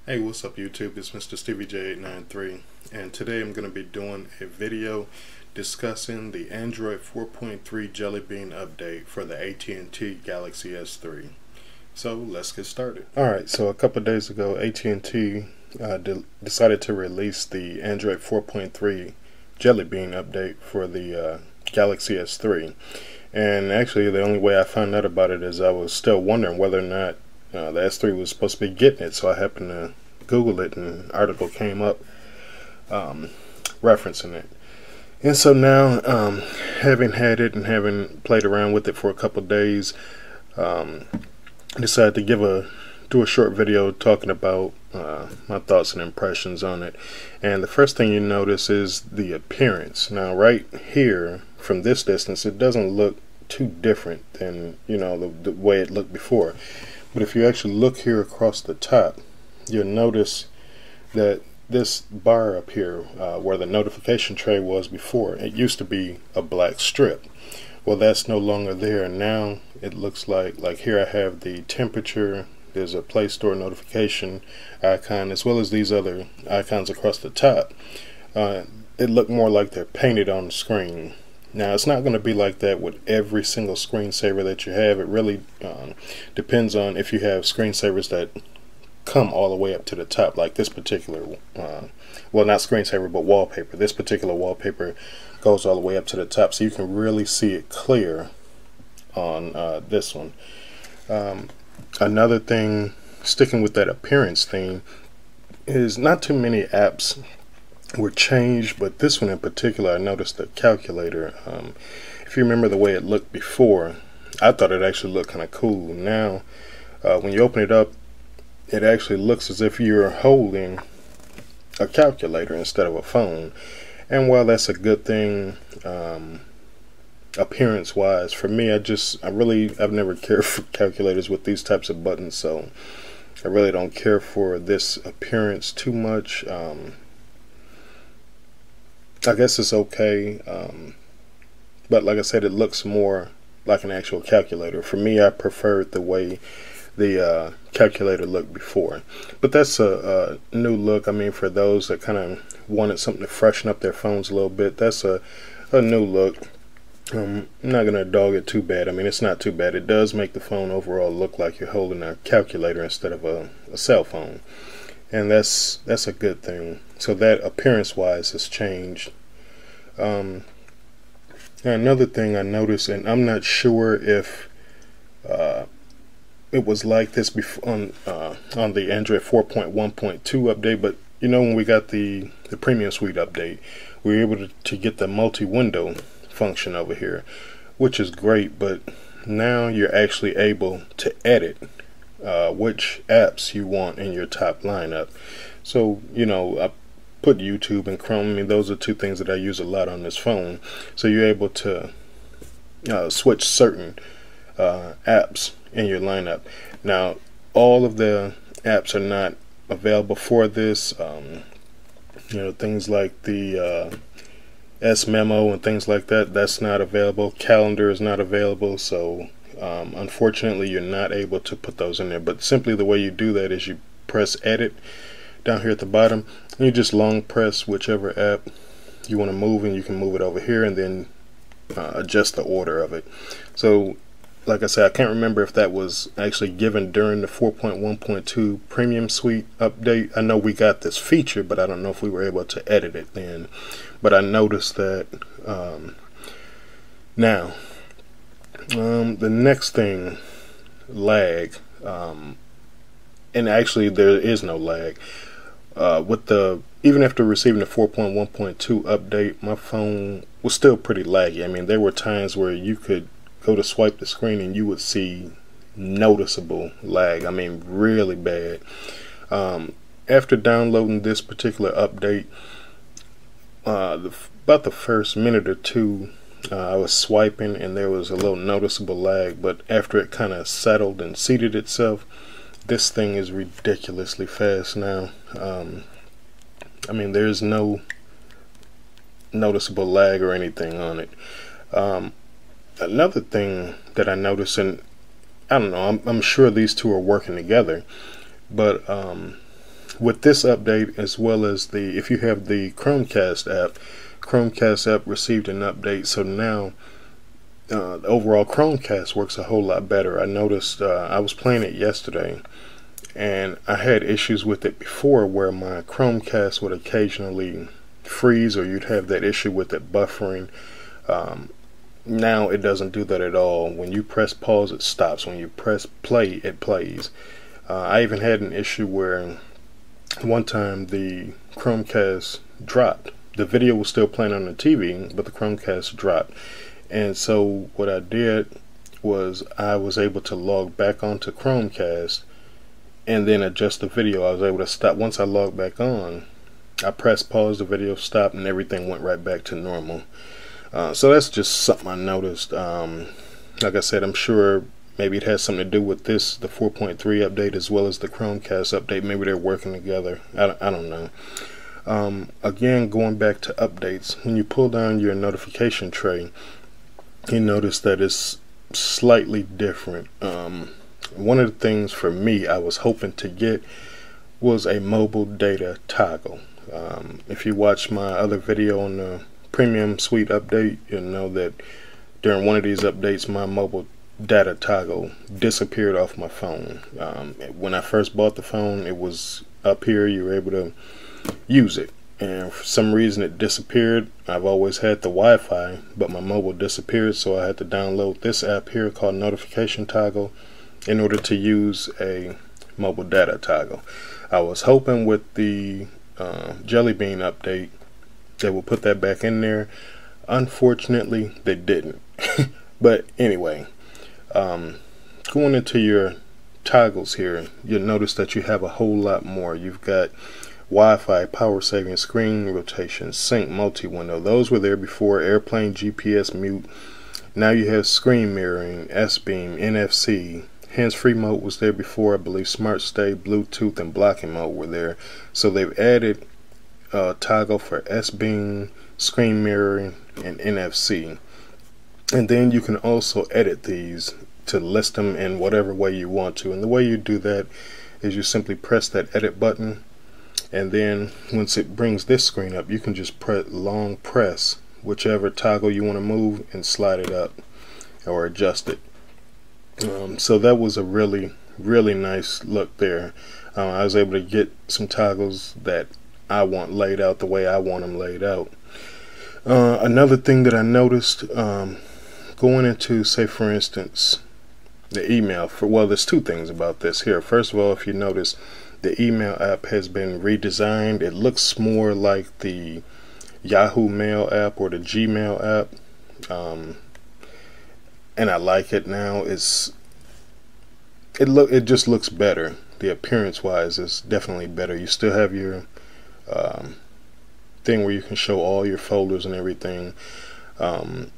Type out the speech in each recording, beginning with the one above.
Hey, what's up YouTube? It's Mr. Stevie J893, and today I'm going to be doing a video discussing the Android 4.3 Jellybean update for the AT&T Galaxy S3. So let's get started. Alright, so a couple of days ago AT&T decided to release the Android 4.3 Jellybean update for the Galaxy S3. And actually the only way I found out about it is I was still wondering whether or not the S3 was supposed to be getting it, so I happened to Google it and an article came up referencing it. And so now, having had it and having played around with it for a couple days, decided to do a short video talking about my thoughts and impressions on it. And the first thing you notice is the appearance. Now right here from this distance it doesn't look too different than the way it looked before. But if you actually look here across the top, you'll notice that this bar up here, where the notification tray was before, it used to be a black strip. Well, that's no longer there. Now it looks like here I have the temperature, there's a Play Store notification icon, as well as these other icons across the top. It looked more like they're painted on the screen. Now, it's not going to be like that with every single screensaver that you have. It really depends on if you have screensavers that come all the way up to the top, like this particular, well, not screensaver, but wallpaper. This particular wallpaper goes all the way up to the top, so you can really see it clear on this one. Another thing, sticking with that appearance theme, is not too many apps were changed, but this one in particular, I noticed the calculator. If you remember the way it looked before, I thought it actually looked kind of cool. Now when you open it up, it actually looks as if you're holding a calculator instead of a phone. And while that's a good thing appearance wise, for me, I've never cared for calculators with these types of buttons, so I really don't care for this appearance too much. I guess it's okay, but like I said, it looks more like an actual calculator. For me, I preferred the way the calculator looked before. But that's a new look. I mean, for those that kind of wanted something to freshen up their phones a little bit, that's a new look. I'm not going to dog it too bad. I mean, it's not too bad. It does make the phone overall look like you're holding a calculator instead of a cell phone. And that's a good thing. So that appearance wise has changed. Another thing I noticed, and I'm not sure if it was like this before on the Android 4.1.2 update, but when we got the Premium Suite update, we were able to get the multi-window function over here, which is great. But now you're actually able to edit which apps you want in your top lineup. So I put YouTube and Chrome. I mean, those are two things that I use a lot on this phone. So you're able to switch certain apps in your lineup. Now, all of the apps are not available for this. Things like the S Memo and things like that, that's not available. Calendar is not available. So unfortunately, you're not able to put those in there. But simply the way you do that is you press Edit down here at the bottom, and you just long press whichever app you want to move, and you can move it over here and then adjust the order of it. So like I said, I can't remember if that was actually given during the 4.1.2 Premium Suite update. I know we got this feature, but I don't know if we were able to edit it then. But I noticed that now the next thing, lag, and actually there is no lag even after receiving the 4.1.2 update, my phone was still pretty laggy. I mean, there were times where you could go to swipe the screen and you would see noticeable lag. I mean, really bad. After downloading this particular update, about the first minute or two, I was swiping and there was a little noticeable lag, but after it kind of settled and seated itself, this thing is ridiculously fast now. I mean, there's no noticeable lag or anything on it. Another thing that I noticed, and I don't know, I'm sure these two are working together, but with this update, as well as if you have the Chromecast app received an update, so now the overall Chromecast works a whole lot better. I noticed I was playing it yesterday, and I had issues with it before where my Chromecast would occasionally freeze, or you'd have that issue with it buffering. Now it doesn't do that at all. When you press pause, it stops. When you press play, it plays. I even had an issue where one time the Chromecast dropped. The video was still playing on the TV, but the Chromecast dropped. And so what I did was I was able to log back onto Chromecast and then adjust the video. I was able to stop. Once I logged back on, I pressed pause, the video stopped, and everything went right back to normal. So that's just something I noticed. Like I said, I'm sure maybe it has something to do with the 4.3 update as well as the Chromecast update. Maybe they're working together. I don't know. Again, going back to updates, when you pull down your notification tray, you notice that it's slightly different. One of the things for me I was hoping to get was a mobile data toggle. If you watch my other video on the Premium Suite update, you'll know that during one of these updates my mobile data toggle disappeared off my phone. When I first bought the phone, it was up here, you were able to use it, and for some reason it disappeared. I've always had the Wi-Fi, but my mobile disappeared, so I had to download this app here called Notification Toggle in order to use a mobile data toggle. I was hoping with the Jellybean update they will put that back in there. Unfortunately, they didn't. But anyway, going into your toggles here, you'll notice that you have a whole lot more. You've got Wi-Fi, power saving, screen rotation, sync, multi-window. Those were there before. Airplane, GPS, mute. Now you have screen mirroring, S-beam, NFC. Hands-free mode was there before. I believe Smart Stay, Bluetooth, and blocking mode were there. So they've added toggle for S-beam, screen mirroring, and NFC. And then you can also edit these to list them in whatever way you want to. And the way you do that is you simply press that edit button, and then once it brings this screen up, you can just long press whichever toggle you want to move and slide it up or adjust it. So that was a really nice look there. I was able to get some toggles that I want laid out the way I want them laid out. Another thing that I noticed, going into, say for instance, the email, well, there's two things about this here. First of all, if you notice, the email app has been redesigned. It looks more like the Yahoo Mail app or the Gmail app, and I like it now. It just looks better. The appearance wise is definitely better. You still have your thing where you can show all your folders and everything, and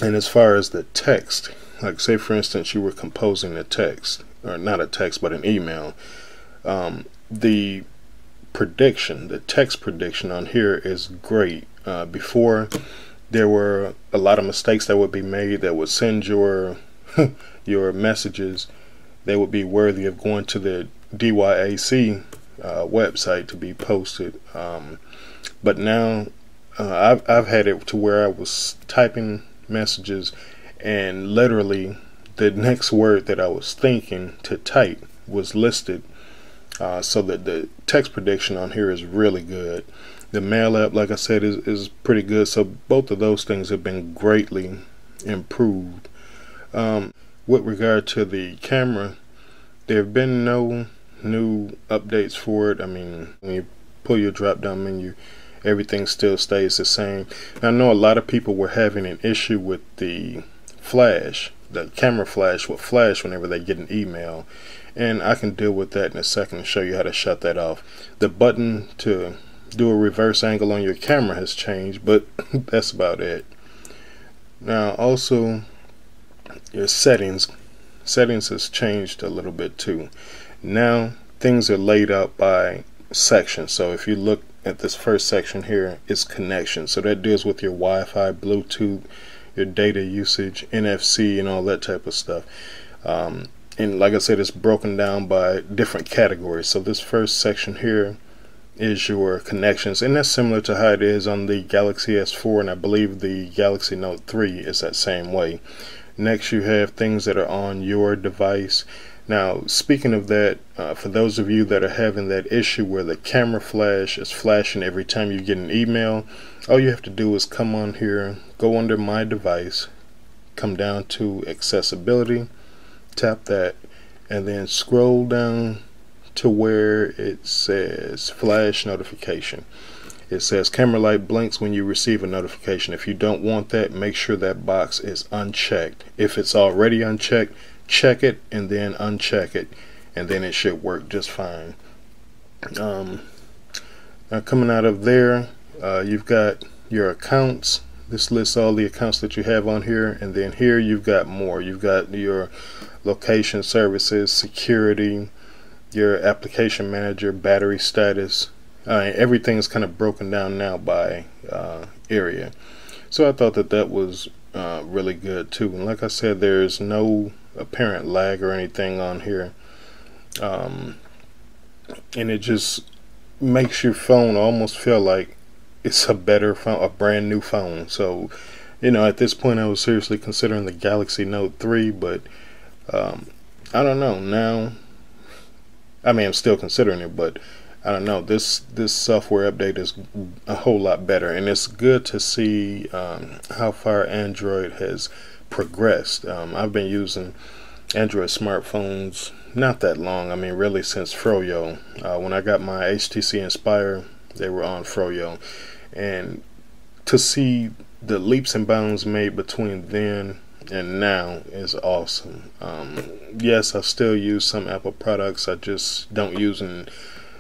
as far as the text, like say for instance you were composing a text, or not a text but an email, the text prediction on here is great. Before, there were a lot of mistakes that would be made that would send your your messages, they would be worthy of going to the DYAC website to be posted. But now I've had it to where I was typing messages and literally the next word that I was thinking to type was listed, so that the text prediction on here is really good. The mail app, like I said, is pretty good. So both of those things have been greatly improved. With regard to the camera, there have been no new updates for it. I mean, when you pull your drop down menu, everything still stays the same. Now, I know a lot of people were having an issue with the flash. The camera flash will flash whenever they get an email, and I can deal with that in a second and show you how to shut that off. The button to do a reverse angle on your camera has changed, but that's about it. Now also, your settings has changed a little bit too. Now things are laid out by section. So if you look at this first section here, it's connection. So that deals with your Wi-Fi, Bluetooth, your data usage, NFC, and all that type of stuff. and like I said, it's broken down by different categories. So this first section here is your connections, and that's similar to how it is on the Galaxy S4, and I believe the Galaxy Note 3 is that same way. Next, you have things that are on your device. Now, speaking of that, for those of you that are having that issue where the camera flash is flashing every time you get an email, all you have to do is come on here, go under My Device, come down to Accessibility, tap that, and then scroll down to where it says Flash Notification. It says camera light blinks when you receive a notification. If you don't want that, make sure that box is unchecked. If it's already unchecked, check it and then uncheck it, and then it should work just fine. Now coming out of there, you've got your accounts. This lists all the accounts that you have on here, and then here you've got more. You've got your location services, security, your application manager, battery status. Everything is kind of broken down now by area. So I thought that was really good too. And like I said, there's no apparent lag or anything on here, and it just makes your phone almost feel like it's a better phone, a brand new phone. So, you know, at this point I was seriously considering the Galaxy Note 3, but I don't know now. I mean, I'm still considering it, but I don't know, this software update is a whole lot better, and it's good to see how far Android has progressed. I've been using Android smartphones not that long. I mean, really since Froyo. When I got my HTC Inspire, they were on Froyo, and to see the leaps and bounds made between then and now is awesome. Yes, I still use some Apple products. I just don't use an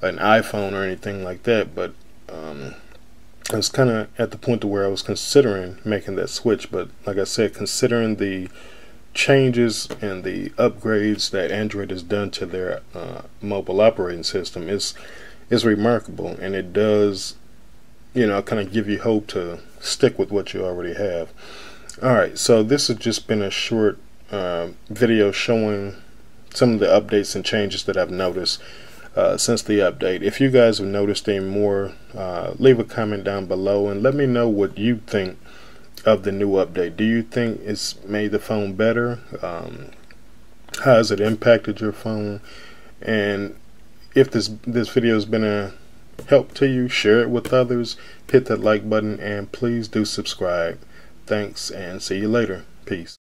iPhone or anything like that, but I was kind of at the point to where I was considering making that switch. But like I said, considering the changes and the upgrades that Android has done to their mobile operating system is remarkable, and it does, you know, kind of give you hope to stick with what you already have. Alright, so this has just been a short video showing some of the updates and changes that I've noticed since the update. If you guys have noticed any more, leave a comment down below and let me know what you think of the new update. Do you think it's made the phone better? How has it impacted your phone? And if this video has been a help to you, share it with others, hit that like button, and please do subscribe. Thanks, and see you later. Peace.